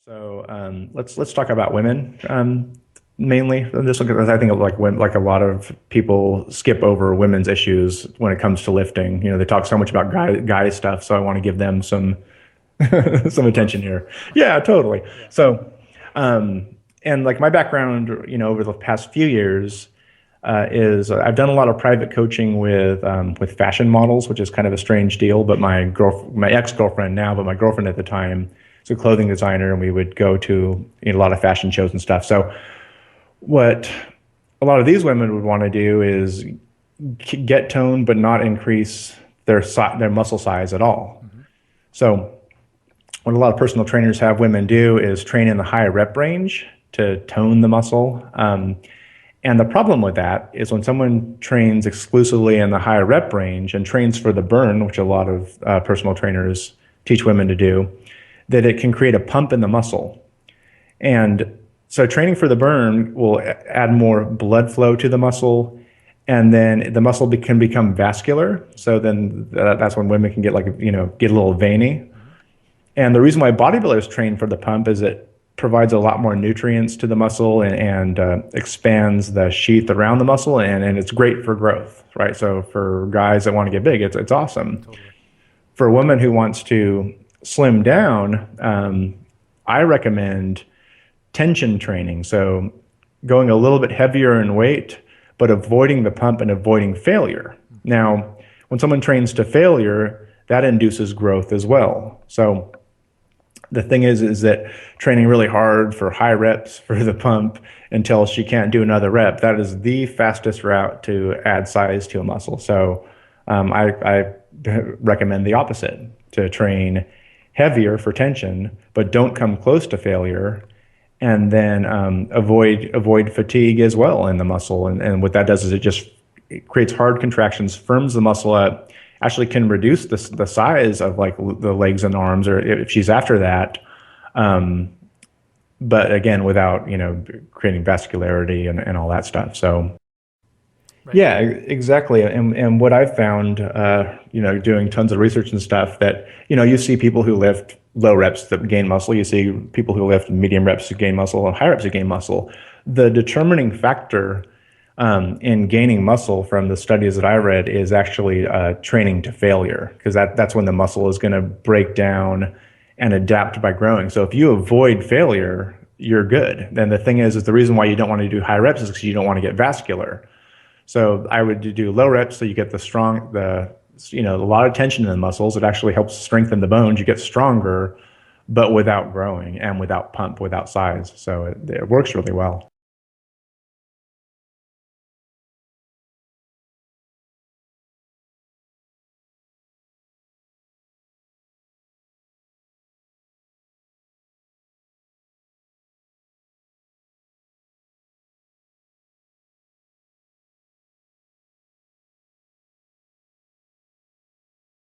So let's talk about women mainly. And just because I think of like when like a lot of people skip over women's issues when it comes to lifting. You know, they talk so much about guy stuff, so I want to give them some some attention Love. here. Yeah, totally. Yeah. So um, and like my background, you know, over the past few years is I've done a lot of private coaching with fashion models, which is kind of a strange deal. But my ex-girlfriend now, but my girlfriend at the time, is a clothing designer, and we would go to, you know, a lot of fashion shows and stuff. So what a lot of these women would want to do is get toned, but not increase their muscle size at all. Hmm. So what a lot of personal trainers have women do is train in the high rep range to tone the muscle. And the problem with that is when someone trains exclusively in the high rep range and trains for the burn, which a lot of personal trainers teach women to do, that it can create a pump in the muscle. And so training for the burn will add more blood flow to the muscle, and then the muscle can become vascular. So then that's when women can get like, you know, get a little veiny. Hmm. And the reason why bodybuilders train for the pump is it provides a lot more nutrients to the muscle and expands the sheath around the muscle, and it's great for growth, right? So for guys that want to get big, it's awesome. Totally. For a woman who wants to slim down, I recommend tension training. So going a little bit heavier in weight, but avoiding the pump and avoiding failure. Now, when someone trains to failure, that induces growth as well. So the thing is that training really hard for high reps for the pump until she can't do another rep, that is the fastest route to add size to a muscle. So I recommend the opposite, to train heavier for tension, but don't come close to failure, and then avoid fatigue as well in the muscle. And what that does is it creates hard contractions, firms the muscle up, actually can reduce the size of like the legs and arms, or if she's after that. Um, but again, without, you know, creating vascularity and all that stuff. So Right. yeah, exactly. And what I've found, you know, doing tons of research and stuff, that, you know, you see people who lift low reps that gain muscle. You see people who lift medium reps to gain muscle and high reps to gain muscle. The determining factor in gaining muscle from the studies that I read is actually training to failure, because that's when the muscle is going to break down and adapt by growing. So if you avoid failure, you're good. And the thing is the reason why you don't want to do high reps is because you don't want to get vascular. So I would do low reps so you get you know, a lot of tension in the muscles. It actually helps strengthen the bones. You get stronger, but without growing and without pump, without size. So it works really well.